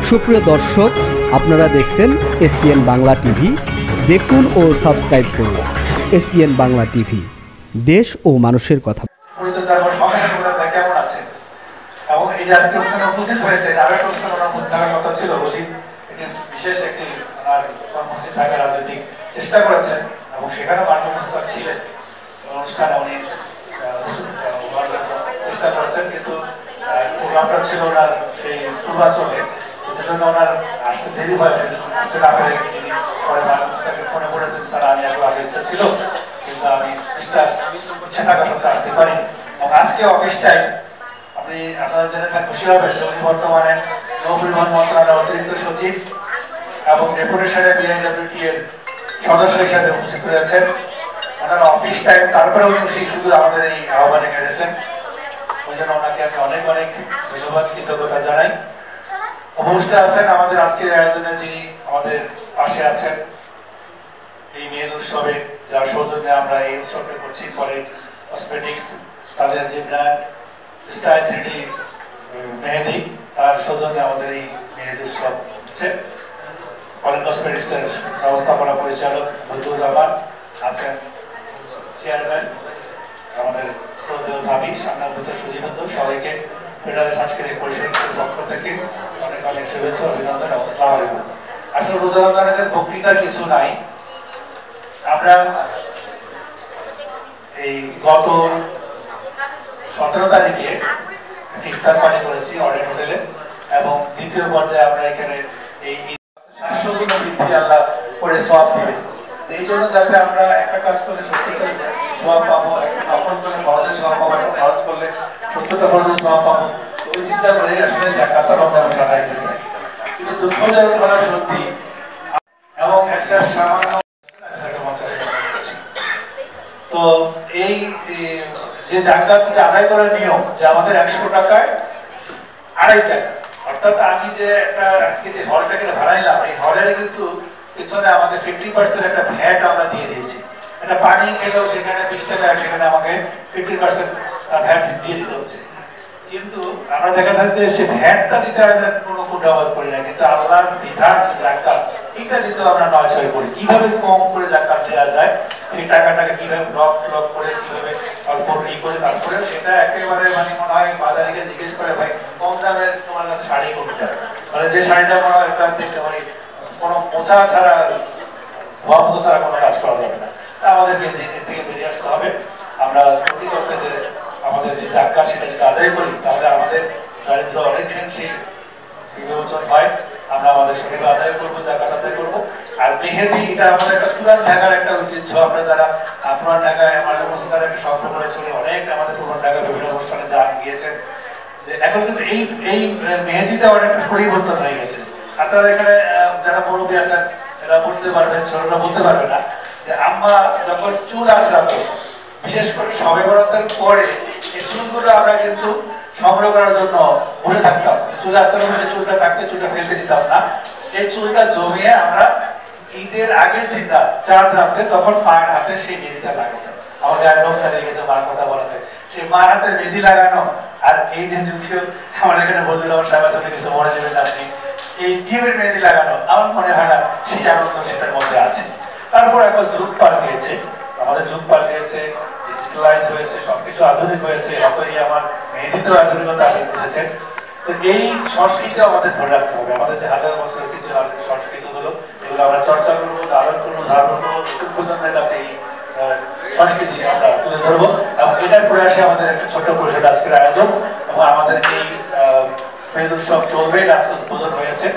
সুপ্রিয় দর্শক, আপনারা দেখছেন এসপিএন বাংলা টিভি। দেখুন ও সাবস্ক্রাইব করুন এসপিএন বাংলা টিভি, দেশ ও মানুষের কথা। কেমন আছে এবং এই যে আজকে অনুষ্ঠানে উপস্থিত হয়েছে, আরো একটা অনুষ্ঠানে উপস্থিত থাকার কথা ছিল, বিশেষ একটি কর্মসূচি থাকার রাজনৈতিক চেষ্টা করেছেন এবং সেখানে মাননীয় ছিলেন অনুষ্ঠানে উনি চেষ্টা করেছেন, কিন্তু প্রোগ্রামটা ছিল ওনার সেই পূর্বাচলে, সেজন্য ওনার আসতে দেরি হয়, আসতে না পেরে তিনি পরে মাননীয়কে ফোনে বলেছেন, স্যার আমি আগে ইচ্ছা ছিল কিন্তু আমি ইচ্ছা থাকা সত্ত্বেও আসতে পারিনি। এবং আজকে অফিসটাই আপনি আপনারা জেনে থাক খুশি হবেন যে উনি বর্তমানে নৌপরিবহন মন্ত্রণালয়ের অতিরিক্ত সচিব এবং ডেপুটেশনের বিআইডব্লিউটি এর সদস্য হিসাবে উপস্থিত রয়েছেন। ওনার অফিস টাইম তারপরে উনি শুধু আমাদের এই আহ্বানে কেড়েছেন, ওই জন্য ওনাকে আমি অনেক অনেক ধন্যবাদ কৃতজ্ঞতা জানাই। উপস্থিত আছেন আমাদের আজকের আয়োজনে যিনি আমাদের পাশে আছেন এই মেহেদ উৎসবে, যার সৌজন্যে আমরা এই উৎসবটা করছি, পরে কসমেটিক্স তাদের যে ব্র্যান্ড স্টাইল 3D মেহেদি, তার সৌজন্যে আমাদের এই মেহেদ উৎসব হচ্ছে। পরে কসমেটিক্স এর ব্যবস্থাপনা পরিচালক মজদুর রহমান আছেন, চেয়ারম্যান আমাদের শ্রদ্ধেয় ভাবি সামনাভূত সুদীবন্ধু, সবাইকে ফেডারেল সাংস্কৃতিক পরিষদের পক্ষ থেকে অনেক অনেক শুভেচ্ছা অভিনন্দন। আসসালামু আলাইকুম। আসলে রোজা রমজানের বক্তৃতার কিছু নাই, আমরা এই গত 17 তারিখে ইফতার পানি করেছি অরেঞ্জ হোটেলে এবং দ্বিতীয় পর্যায়ে আমরা এখানে এই 700 গুণ বৃদ্ধি আল্লাহ করে সওয়াব দিবেন। এই জন্য যাতে আমরা একটা কাজ করলে সত্যিকার সওয়াব পাবো, একটা নকল করে ফরজের সওয়াব পাবো, একটা খরচ করলে 70টা ফরজের সওয়াব পাবো, ওই চিন্তা করে আসলে যাকাতটা রমজান সাহায্য করি। কিন্তু দুঃখজনক হলো সত্যি এবং একটা সামান্য তো এই যে জাকাত যে আদায় করার নিয়ম যে আমাদের 100 টাকায় 2.5 টাকা, অর্থাৎ আমি যে একটা আজকে যে হলটাকে ভাড়াইলাম, এই হলের কিন্তু পিছনে আমাদের 50% একটা ভ্যাট আমরা দিয়ে দিয়েছি। একটা পানি খেলেও সেখানে 20 টাকা, সেখানে আমাকে 50% ভ্যাট দিয়ে দিতে হচ্ছে। কিন্তু আমরা দেখা যাচ্ছে সে ভ্যাটটা দিতে আমরা কোনো কুটাবাজ করি না, কিন্তু আল্লাহর বিধান যে জাকাত এটা দিতে আমরা নয় করি। কিভাবে কম করে জাকাত দেওয়া যায়, এই টাকাটাকে কিভাবে ব্লক করে কিভাবে অল্প ই করে, তারপরে সেটা একেবারে মানে মনে হয় বাজারে জিজ্ঞেস করে ভাই কম দামে তোমার কাছে শাড়ি কোনটা, মানে যে শাড়িটা মনে হয় একটা দেখতে পারি কোনো মোছা ছাড়া ধোয়া মোছা ছাড়া কোনো কাজ করা যাবে না। তা আমাদেরকে এর থেকে বেরিয়ে আসতে হবে। আমরা প্রতি করতে যে আমাদের যে জাকাত সেটা যদি আদায় করি তাহলে আমাদের দারিদ্র অনেকাংশে বিবেচন হয়। আমরা আমাদের সেটা আদায় করবো, জাকাত আদায় করবো। আর মেহেদি এটা আমাদের একটা পুরান ঢাকার একটা ঐতিহ্য। আমরা যারা পুরান ঢাকায় আমাদের মধ্যে তারা একটা স্বপ্ন করেছিল, অনেক আমাদের পুরান ঢাকার বিভিন্ন অনুষ্ঠানে যা গিয়েছেন, যে এখন কিন্তু এই মেহেদিটা অনেকটা পরিবর্তন হয়ে গেছে। আপনারা এখানে যারা মুরব্বী আছেন এরা বলতে পারবেন, ছোটরা বলতে পারবে না, যে আম্মা যখন চুল আঁচড়াতো, বিশেষ করে সবে বরাতের পরে এই চুলগুলো আমরা কিন্তু সংগ্রহ করার জন্য বসে থাকতাম। চুল আঁচড়ানোর মধ্যে চুলটা থাকতে চুলটা ফেলতে দিতাম না, এই চুলটা জমিয়ে আমরা ঈদের আগের দিনটা চাঁদ রাখতে তখন মায়ের হাতে সেই মেহেদিটা লাগাতাম। আমার গায়ে লোক দাঁড়িয়ে গেছে মার কথা বলাতে, সেই মার হাতে মেহেদি লাগানো। আর এই যে যুগীয় আমার এখানে বলছিল আমার সাহেব আসলে কিছু মনে দেবেন আপনি, এই টিমের মেহেদি লাগানো আমার মনে হয় না সেই আনন্দ সেটার মধ্যে আছে। তারপর এখন যুগ পাল্ট গিয়েছে, আমাদের যুগ পাল্ট গিয়েছে, ডিজিটালাইজ হয়েছে, সবকিছু আধুনিক হয়েছে, অতই আমার মেহেদিতেও আধুনিকতা আসে বুঝেছে। তো এই সংস্কৃতি আমাদের ধরে রাখতে হবে। আমাদের যে হাজার বছর ঐতিহ্য সংস্কৃতি গুলো, এগুলো আমরা চর্চা করবো, ধারণ করবো, ধারণ করবো, নতুন প্রজন্মের কাছে এই সংস্কৃতি আমরা তুলে ধরবো। এবং এটার প্রয়াসে আমাদের একটা ছোট্ট পরিষদ আজকের আয়োজন এবং আমাদের এই মেহেদ উৎসব চলবে। আজকে উদ্বোধন হয়েছে,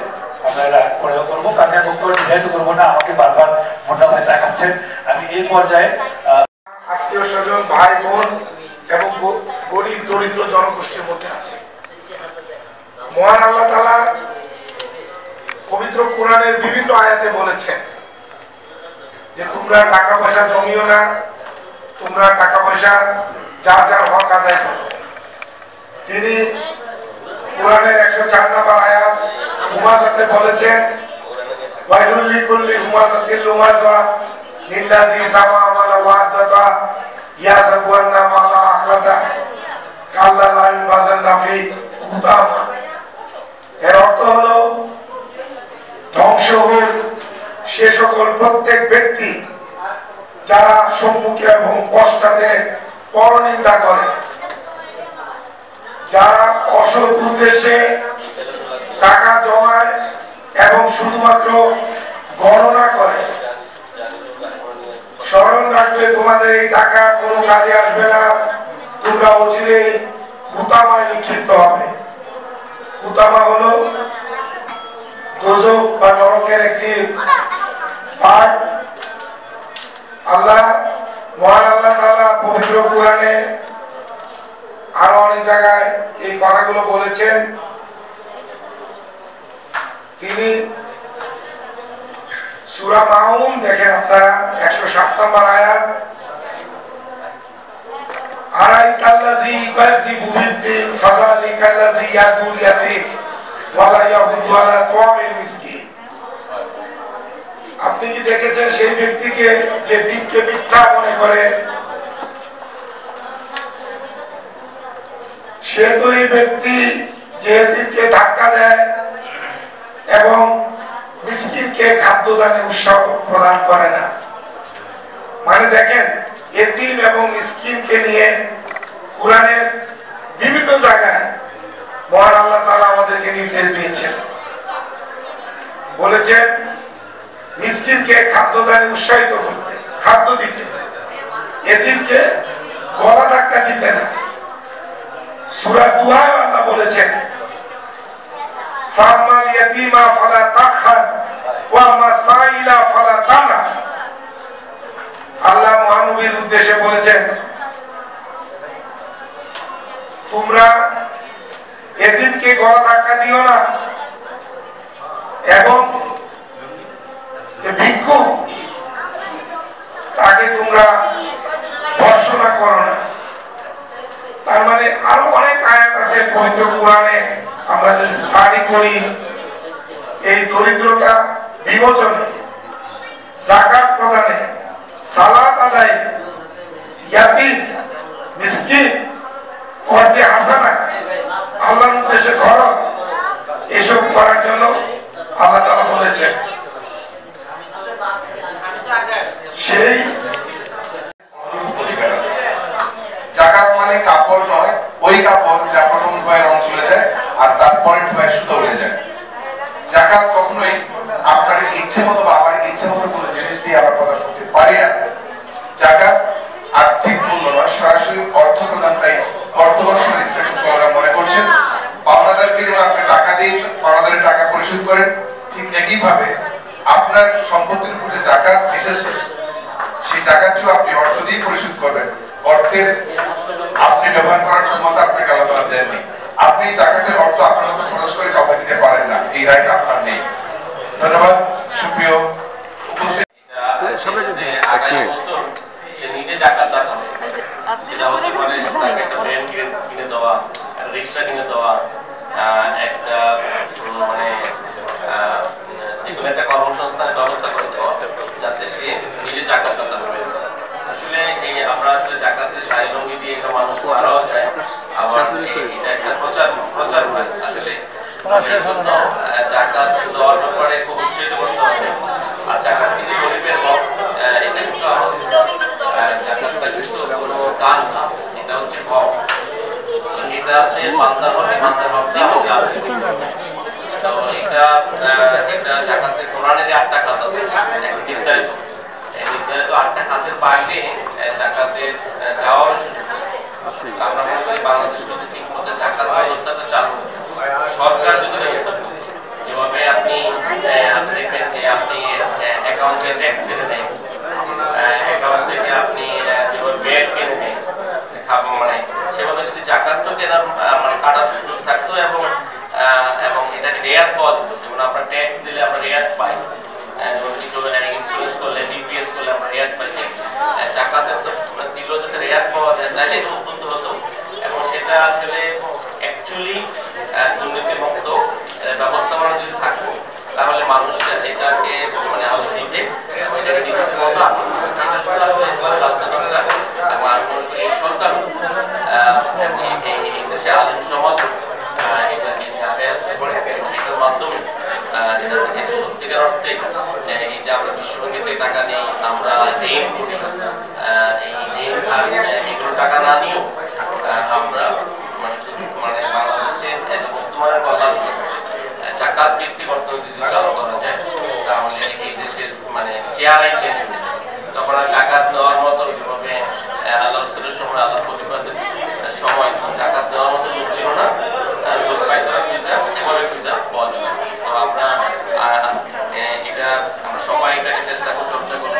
আমরা এটা পরেও করবো। কাকে বক্তব্য যেহেতু করবো না, আমাকে বারবার মোটা ভাই দেখাচ্ছেন। আমি এই পর্যায়ে আত্মীয় স্বজন, ভাই বোন এবং গরিব দরিদ্র জনগোষ্ঠীর মধ্যে আছে। মহান আল্লাহ তাআলা পবিত্র কোরআনের বিভিন্ন আয়াতে বলেছেন যে তোমরা টাকা পয়সা জমিও না, তোমরা টাকা পয়সা যার যার হক আদায় করো। তিনি কোরআনের 104 নম্বর আয়াত হুমাজাতে বলেছেন ওয়াইলুল লিকুল্লি হুমাজাতিল লুমাজা লিল্লাযী সামা ওয়ালা ওয়াদাতা ইয়াসাবু আন্না মালা আখরাতা কাল্লা লা ইনবাযান্না ফি হুতামা। এর অর্থ হলো ধ্বংস হোক সে সকল প্রত্যেক ব্যক্তি যারা সম্মুখে এবং পশ্চাতে পরনিন্দা করে, যারা অসৎ উদ্দেশ্যে টাকা জমায় এবং শুধুমাত্র গণনা করে। স্মরণ রাখবে তোমাদের এই টাকা কোনো কাজে আসবে না, তোমরা অচিরেই হুতামায় নিক্ষিপ্ত হবে। হুতামা হলো দোজখ বা নরকের একটি পার্ট। মহান আল্লাহ তাআলা পবিত্র কোরআনে আরো অনেক জায়গায় এই কথাগুলো বলেছেন। তিনি সূরা মাউন দেখেন আপনারা 107 নম্বর আয়াত, আরাইতাল্লাযী ইউকাযযিবু বিদ্দীন ফাযালিকাল্লাযী ইয়াদুল ইয়াতীম ওয়া লা ইয়াহুদ্দু আলা তা'আমিল মিসকিন। আপনি কি দেখেছেন সেই ব্যক্তিকে যে দিনকে মিথ্যা মনে করে? সে তো এই ব্যক্তি যে দিনকে ধাক্কা দেয় এবং মিসকিনকে খাদ্যদানে উৎসাহ প্রদান করে না। মানে দেখেন, এতিম এবং মিসকিনকে নিয়ে কোরআনের বিভিন্ন জায়গায় মহান আল্লাহ তাআলা আমাদেরকে নির্দেশ দিয়েছেন। বলেছেন মিসকিনকে খাদ্যদানে উৎসাহিত করতে, খাদ্য দিতে, এতিমকে গলা ধাক্কা দিতে না। সূরা দুহায় আল্লাহ বলেছেন ফাম্মাল ইয়াতীমা ফালা তাখহার ওয়া মাসাইলা ফালা তানা। আল্লাহ মহানবীর উদ্দেশ্যে বলেছেন তোমরা এতিমকে গলা ধাক্কা দিও না এবং ভিক্ষু তাকে তোমরা ভর্ৎসনা করো না। তার মানে আরো অনেক আয়াত আছে পবিত্র কোরআনে, আমরা যদি স্টাডি করি এই দরিদ্রতা বিমোচনে, যাকাত প্রদানে, সালাত আদায়, ইয়াতীম, মিসকিন, কর্জে হাসানা, আল্লাহর উদ্দেশ্যে খরচ, এসব করার জন্য আল্লাহ তাআলা বলেছেন। সেই যাকাত মানে কাপড় নয়, ওই কাপড় যা প্রথম ধোয়ে রং চলে যায় আর তারপরে ধোয়ে সুতো হয়ে যায়। যাকাত কখনোই আপনার ইচ্ছে মতো বা আমার ইচ্ছে মতো কোনো জিনিস দিয়ে আমরা প্রদান করতে পারি না। যাকাত আর্থিক মূল্য নয়, সরাসরি অর্থ প্রদান। তাই বর্তমান সময় ইসলামিক স্কলাররা মনে করছেন পাওনাদারকে যেমন আপনি টাকা দিন, পাওনাদারের টাকা পরিশোধ করেন, ঠিক একইভাবে আপনার সম্পত্তির উপর যে যাকাত এসেছে সেই যাকাতটিও আপনি অর্থ দিয়ে পরিশোধ করবেন। অর্থের আপনি ব্যবহার করার ক্ষমতা আপনাকে আল্লাহ তাআলা দেননি। আপনি যাকাতের অর্থ আপনার মতো খরচ করে কাউকে দিতে পারেন না, এই রাইট আপনার নেই। ধন্যবাদ। সুপ্রিয় উপস্থিত, নিজে যাকাত দাতা হবে, সেটা হতে পারে তাকে একটা ব্র্যান্ড কিনে দেওয়া, একটা রিক্সা কিনে দেওয়া, একটা মানে একটা কর্মসংস্থানের ব্যবস্থা করে দেওয়া, যাতে সে নিজে যাকাত দাতা হবে। আসলে এই আমরা আসলে যাকাতের শাড়ি রঙি দিয়ে একটা মানুষ মারাও যায়, আবার এটা একটা প্রচার হয়। আসলে যাকাত দেওয়ার ব্যাপারে খুব উৎসাহিত করতে হবে। আর যাকাত কিন্তু গরিবের হক, এটা কিন্তু যাকাতটা কিন্তু কোনো দান না, এটা হচ্ছে হক। এটা হচ্ছে বান্দার হক, বান্দার হকটা তো এটা যাকাতের কোরআনের 8টা খাত আছে নির্ধারিত। নির্ধারিত 8টা খাতের বাইরে যাকাতের যাওয়ার সুযোগ। আমরা মনে করি বাংলাদেশ যদি ঠিক মতো যাকাত ব্যবস্থাটা চালু, সরকার যদি যেভাবে আপনি দেখবেন যে আপনি অ্যাকাউন্টে ট্যাক্স কেটে নেন, অ্যাকাউন্ট থেকে আপনি যেভাবে ব্যাট কেটে নেন, মানে সেভাবে যদি যাকাতটা কেনার মানে কাটার সুযোগ থাকতো এবং এটাকে রেয়াত পাওয়া যেত। যেমন আমরা ট্যাক্স দিলে আমরা রেয়াত পাই, কিছু ইন্স্যুরেন্স করলে, ডিপিএস করলে আমরা রেয়াত পাই। যাকাতের দিলেও যাতে রেয়াত পাওয়া যায় তাহলে এটা উদ্বুদ্ধ হতো এবং সেটা আসলে অ্যাকচুয়ালি দুর্নীতিমুক্ত ব্যবস্থাপনা যদি থাকতো তাহলে মানুষ এটাকে মানে আরো দিবে এবং এটাকে দিতে মতো আসলে ইসলাম রাষ্ট্রটা এই সরকার এই দেশে আলিম সমাজ এই যে আমরা বিশ্বব্যাংকে টাকা নেই, আমরা ঋণ করি, এই ঋণ এগুলো টাকা না নিয়েও আমরা মানে বাংলাদেশের বর্তমানে কল্যাণ জাকাত ভিত্তিক অর্থনীতি চালু করা যায়, তাহলে এই দেশের মানে চেয়ারাই চেঞ্জ হবে। তখন আর জাকাত দেওয়ার মতো যেভাবে আল্লাহ রসুলের সময় আল্লাহ পরিবারের সময় জাকাত দেওয়ার মতো লোক ছিল না, লোক পাইতরা খুঁজা এভাবে খুঁজা পাওয়া যাবে। তো আমরা এটা আমরা সবাই এটাকে চেষ্টা করে চর্চা করবো,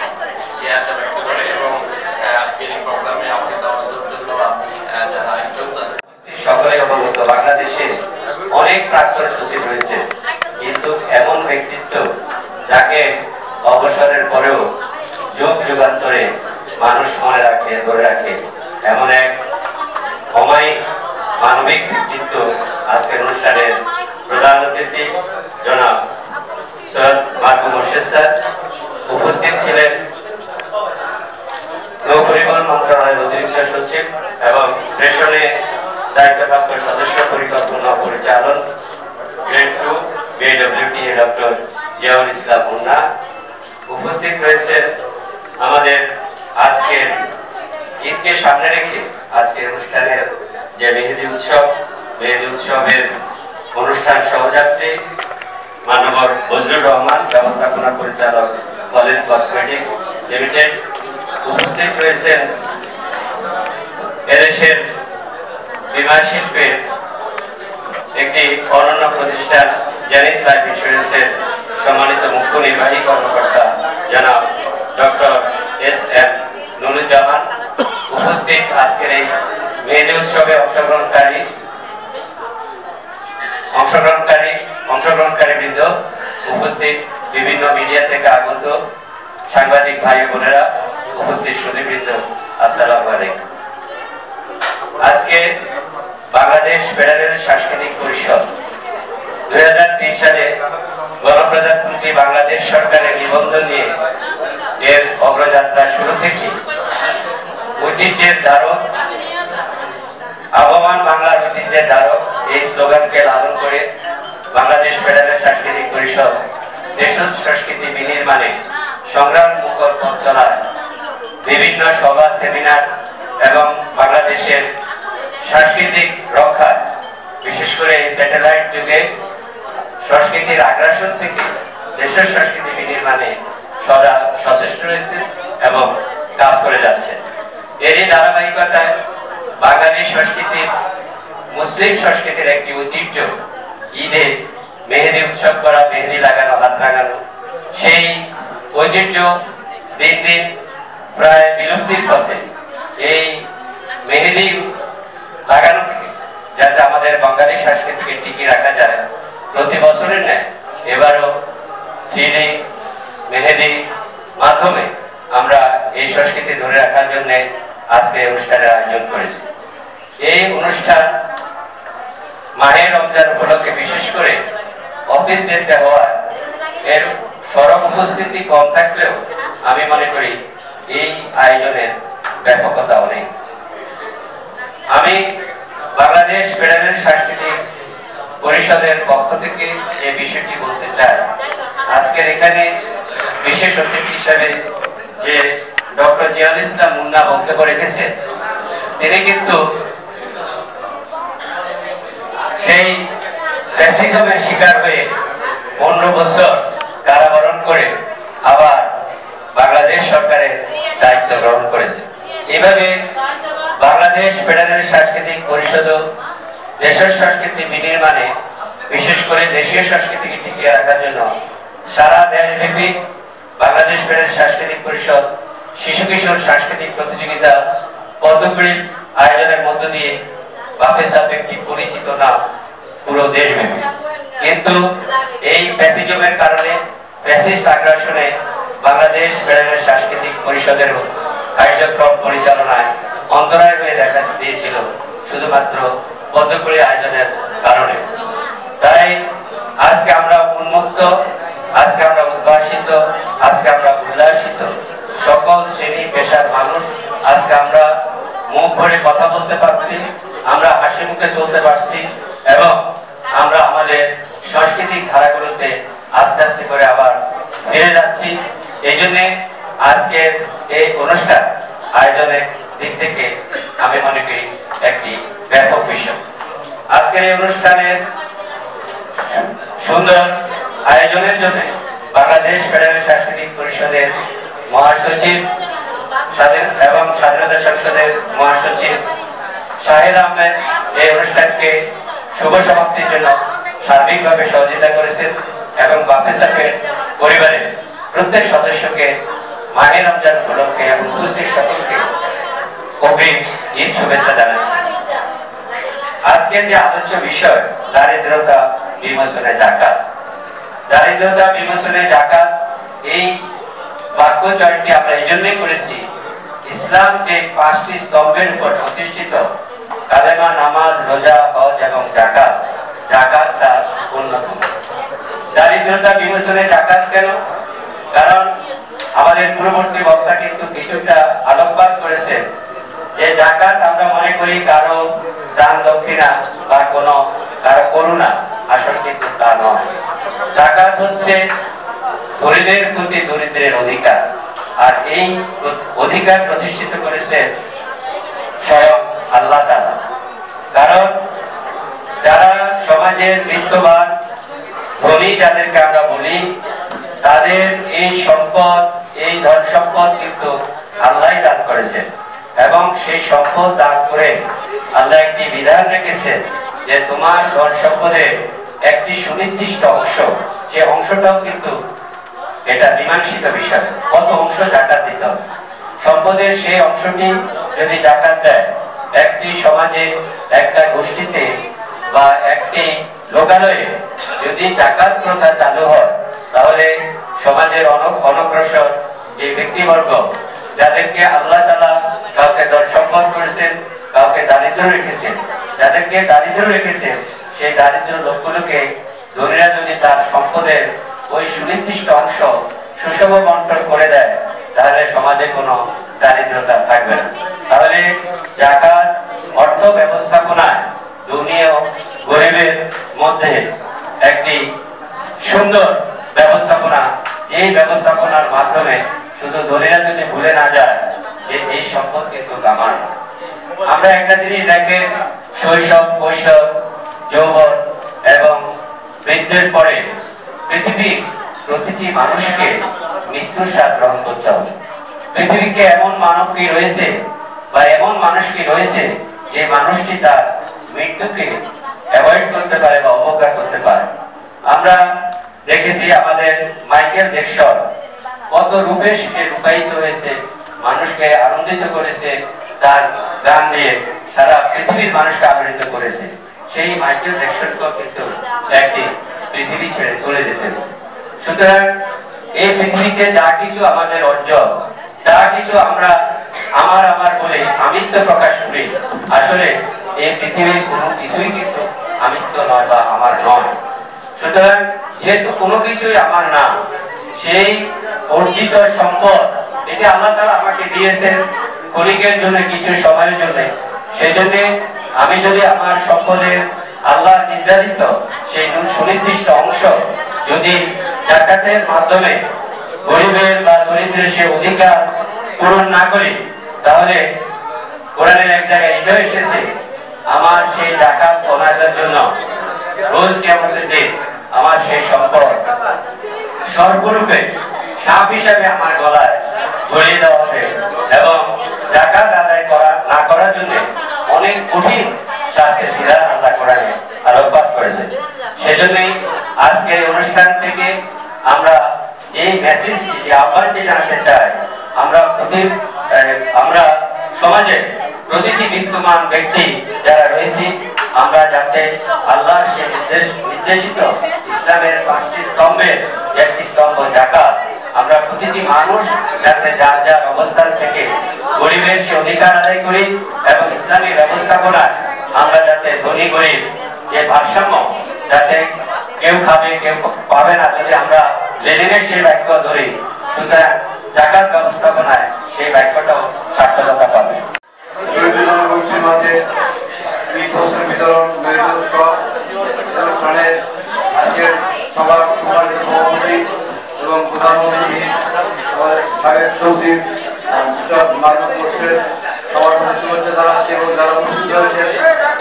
যে আশা ব্যক্ত করে। এবং আজকের এই প্রোগ্রামে আমাকে দেওয়ার জন্য আমি যারা আয়োজক সকলে অবগত, বাংলাদেশে অনেক প্রাক্তন সচিব রয়েছে, কিন্তু এমন ব্যক্তিত্ব যাকে অবসরের পরেও যুগ যুগান্তরে মানুষ মনে রাখে, ধরে রাখে, এমন এক অমায়িক মানবিক ব্যক্তিত্ব আজকের অনুষ্ঠানের প্রধান অতিথি জনাব সৈয়দ মাহবুব মোর্শেদ স্যার। উপস্থিত ছিলেন নৌ পরিবহন মন্ত্রণালয়ের অতিরিক্ত সচিব এবং প্রেষণে দায়িত্বপ্রাপ্ত সদস্য পরিকল্পনা পরিচালন গ্রেড 2 বিএডব্লিউটি ডক্টর জিয়াউল ইসলাম মুন্না। উপস্থিত রয়েছেন আমাদের আজকের ঈদকে সামনে রেখে আজকের অনুষ্ঠানের যে মেহেদি উৎসবের অনুষ্ঠান সহযাত্রী মাননীয় বজলুর রহমান, ব্যবস্থাপনা পরিচালক কলেজ কসমেটিক্স লিমিটেড। উপস্থিত রয়েছেন এদেশের বিমা শিল্পের একটি অনন্য প্রতিষ্ঠান জেনিথ লাইফ ইন্স্যুরেন্সের সম্মানিত মুখ্য নির্বাহী কর্মকর্তা জনাব ডক্টর এস.এম. নুরুজ্জামান। উপস্থিত আজকের এই মেহেদি উৎসবে অংশগ্রহণকারী বৃন্দ, উপস্থিত বিভিন্ন মিডিয়া থেকে আগত সাংবাদিক ভাই বোনেরা, উপস্থিত সুধীবৃন্দ, আসসালামু আলাইকুম। আজকে বাংলাদেশ ফেডারেল সাংস্কৃতিক পরিষদ 2003 সালে গণপ্রজাতন্ত্রী বাংলাদেশ সরকারের নিবন্ধন নিয়ে এর অগ্রযাত্রা শুরু থেকে ঐতিহ্যের ধারক, আবহমান বাংলার ঐতিহ্যের ধারক এই স্লোগানকে লালন করে বাংলাদেশ ফেডারেল সাংস্কৃতিক পরিষদ দেশজ সংস্কৃতি বিনির্মাণে সংগ্রাম মুখর পথ চলায় বিভিন্ন সভা, সেমিনার এবং বাংলাদেশের সাংস্কৃতিক রক্ষায়, বিশেষ করে এই স্যাটেলাইট যুগে সংস্কৃতির আগ্রাসন থেকে দেশের সংস্কৃতি বিনির্মাণে সদা সচেষ্ট রয়েছে এবং কাজ করে যাচ্ছে। এরই ধারাবাহিকতায় বাঙালি সংস্কৃতির, মুসলিম সংস্কৃতির একটি ঐতিহ্য ঈদে মেহেদি উৎসব করা, মেহেদি লাগানো, হাত লাগানো, সেই ঐতিহ্য দিন দিন প্রায় বিলুপ্তির পথে। এই মেহেদি লাগানো যাতে আমাদের বাঙালি সংস্কৃতিকে টিকিয়ে রাখা যায়, প্রতি বছরের ন্যায় এবারও 3D মেহেদি মাধ্যমে আমরা এই সংস্কৃতি ধরে রাখার জন্য আজকে অনুষ্ঠানের আয়োজন করেছি। এই অনুষ্ঠান মাহে রমজান উপলক্ষে বিশেষ করে অফিস ডেতে হওয়ায় এর সরব উপস্থিতি কম থাকলেও আমি মনে করি এই আয়োজনের ব্যাপকতা অনেক। আমি বাংলাদেশ ফেডারেল সাংস্কৃতিক পরিষদের পক্ষ থেকে এই বিষয়টি বলতে চাই। আজকের এখানে বিশেষ অতিথি হিসাবে যে ডক্টর জিয়াউল ইসলাম মুন্না বক্তব্য রেখেছেন, তিনি কিন্তু সেই ফ্যাসিজমের শিকার হয়ে 15 বছর কারাবরণ করে আবার বাংলাদেশ সরকারের দায়িত্ব গ্রহণ করেছে। এইভাবে বাংলাদেশ ফেডারেল সাংস্কৃতিক পরিষদ দেশের সংস্কৃতি বিনির্মাণে, বিশেষ করে দেশীয় সংস্কৃতিকে টিকিয়ে রাখার জন্য সারা দেশব্যাপী বাংলাদেশ ফেডারেল সাংস্কৃতিক পরিষদ শিশু কিশোর সাংস্কৃতিক প্রতিযোগিতা পদ্মকুড়ি আয়োজনের মধ্য দিয়ে বাপে সাপ একটি পরিচিত নাম পুরো দেশব্যাপী। কিন্তু এই ফ্যাসিজমের কারণে, ফ্যাসিস্ট আগ্রাসনে বাংলাদেশ ফেডারেল সাংস্কৃতিক পরিষদের কার্যক্রম পরিচালনায় অন্তরায় হয়ে দেখা দিয়েছিল শুধুমাত্র পদ্মকুড়ি আয়োজনের কারণে। তাই আজকে আমরা উন্মুক্ত, আজকে আমরা উদ্ভাসিত, আজকে আমরা উল্লাসিত, সকল শ্রেণী পেশার মানুষ আজকে আমরা মুখ ভরে কথা বলতে পারছি, আমরা হাসি মুখে চলতে পারছি এবং আমরা আমাদের সাংস্কৃতিক ধারাগুলোতে আস্তে আস্তে করে আবার ফিরে যাচ্ছি। এই জন্যে আজকের এই অনুষ্ঠান আয়োজনের দিক থেকে আমি মনে করি একটি ব্যাপক বিষয়। আজকের এই অনুষ্ঠানের সুন্দর আয়োজনের জন্য বাংলাদেশ ফেডারেল সাংস্কৃতিক পরিষদের মহাসচিব এবং স্বাধীনতা সংসদের মহাসচিব শাহেদ আহমেদ এই অনুষ্ঠানকে শুভ সমাপ্তির জন্য সার্বিকভাবে সহযোগিতা করেছেন এবং বাপে সাহেবের পরিবারের প্রত্যেক সদস্যকে মাহে রমজান উপলক্ষে এবং উপস্থিত সকলকে অগ্রিম ঈদ শুভেচ্ছা জানাচ্ছি। আজকের যে আলোচ্য বিষয় দারিদ্রতা বিমোচনে জাকাত, দারিদ্রতা বিমোচনে জাকাত, এই বাক্যচয়নটি আমরা এই জন্যই করেছি, ইসলাম যে 5টি স্তম্ভের উপর প্রতিষ্ঠিত কালেমা, নামাজ, রোজা, হজ এবং জাকাত, জাকাত তার অন্যতম। দারিদ্রতা বিমোচনে জাকাত কেন? কারণ আমাদের পূর্ববর্তী বক্তা কিন্তু কিছুটা আলোকপাত করেছেন যে জাকাত আমরা মনে করি কারো দান দক্ষিণা বা কোনো কারো করুণা, আসলে কিন্তু তা নয়। জাকাত হচ্ছে গরিবের প্রতি দরিদ্রের অধিকার, আর এই অধিকার প্রতিষ্ঠিত করেছে স্বয়ং আল্লাহ তাআলা। কারণ যারা সমাজের বিত্তবান ধনী যাদেরকে আমরা বলি, তাদের এই সম্পদ, এই ধন সম্পদ কিন্তু আল্লাহ দান করেছেন এবং সেই সম্পদ দান করে আল্লাহ একটি বিধান রেখেছেন যে তোমার ধন সম্পদের একটি সুনির্দিষ্ট অংশ, যে অংশটাও কিন্তু এটা মীমাংসিত বিষয়, কত অংশ জাকাত দিতে হবে। সম্পদের সেই অংশটি যদি জাকাত দেয়, একটি সমাজে, একটা গোষ্ঠীতে বা একটি লোকালয়ে যদি জাকাত প্রথা চালু হয়, তাহলে সমাজের অনগ্রসর যে ব্যক্তিবর্গ, যাদেরকে আল্লাহ তাআলা কাউকে ধন সম্পদ করেছেন, কাউকে দারিদ্র রেখেছেন, যাদেরকে দারিদ্র রেখেছেন, সেই দারিদ্র লোকগুলোকে ধনীরা যদি তার সম্পদের ওই সুনির্দিষ্ট অংশ সুষম বন্টন করে দেয়, তাহলে সমাজে কোনো দারিদ্রতা থাকবে না। তাহলে জাকাত অর্থ ব্যবস্থাপনায় ধনী ও গরিবের মধ্যে একটি সুন্দর ব্যবস্থাপনা, যেই ব্যবস্থাপনার মাধ্যমে শুধু ধনীরা যদি ভুলে না যায় যে এই সম্পদ কিন্তু আমার। আমরা একটা জিনিস দেখেন, শৈশব, কৈশোর, যৌবন এবং বৃদ্ধের পরে পৃথিবীর প্রতিটি মানুষকে মৃত্যুর স্বাদ গ্রহণ করতে হবে। পৃথিবীকে এমন মানব কি রয়েছে বা এমন মানুষ কি রয়েছে যে মানুষটি তার মৃত্যুকে অ্যাভয়েড করতে পারে বা অবজ্ঞা করতে পারে। আমরা দেখেছি আমাদের মাইকেল জ্যাকসন কত রূপে সে রূপায়িত হয়েছে, মানুষকে আনন্দিত করেছে, তার গান দিয়ে সারা পৃথিবীর মানুষকে আনন্দিত করেছে। সেই মাইকেল জ্যাকসনকে কিন্তু একদিন পৃথিবী ছেড়ে চলে যেতে হয়েছে। সুতরাং এই পৃথিবীতে যা কিছু আমাদের অর্জন, যা কিছু আমরা আমার বলে আমিত্ব প্রকাশ করি, আসলে এই পৃথিবীর কোনো কিছুই কিন্তু আমিত্ব নয় বা আমার নয়। সুতরাং যেহেতু কোনো কিছুই আমার না, সেই অর্জিত সম্পদ এটি আল্লাহ তাআলা আমাকে দিয়েছেন ক্ষণিকের জন্য, কিছু সময়ের জন্য। সেই জন্য আমি যদি আমার সম্পদের আল্লাহ নির্ধারিত সেই সুনির্দিষ্ট অংশ যদি জাকাতের মাধ্যমে গরিবের বা দরিদ্রের সে অধিকার পূরণ না করি, তাহলে কোরআনের এক জায়গায় এটাও এসেছে, আমার সেই জাকাত প্রদানের জন্য রোজ কিয়ামতের দিন আমার সেই সম্পদ সর্বরূপে সাপ হিসাবে আমার গলায় ঝুলিয়ে দেওয়া হবে এবং জাকাত আদায় না করার জন্য অনেক কঠিন শাস্তির বিধান আল্লাহ কোরআনে আলোকপাত করেছে। সেজন্যই আজকের অনুষ্ঠান থেকে আমরা যে মেসেজটি, যে আহ্বানটি জানাতে চাই, আমরা সমাজে প্রতিটি বিদ্যমান ব্যক্তি যারা রয়েছি, আমরা যাতে আল্লাহর সেই নির্দেশিত ইসলামের 5টি স্তম্ভের যে একটি স্তম্ভ জাকাত, আমরা প্রতিটি মানুষ যাতে যার যার অবস্থান থেকে গরিবের সে অধিকার আদায় করি এবং ইসলামী ব্যবস্থাপনায় আমরা যাতে ধনী গরিব যে ভারসাম্য, যাতে কেউ খাবে কেউ পাবে না, যদি আমরা লেনিনের সেই বাক্য ধরি, সুতরাং জাকাত ব্যবস্থাপনায় সেই বাক্যটাও সার্থকতা পাবে। অনুষ্ঠানে আজকের সভার সম্মানিত সভাপতি এবং প্রধান সাবেক সচিব মাধ্যম করছে সবার প্রতি শুভেচ্ছা জানাচ্ছি এবং যারা উপস্থিত হয়েছে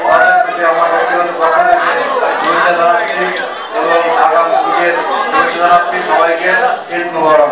তাদের প্রতি আমার ব্যক্তিগত পক্ষ থেকে শুভেচ্ছা জানাচ্ছি এবং আগামী দিনের শুভেচ্ছা জানাচ্ছি সবাইকে ঈদ মুবারক।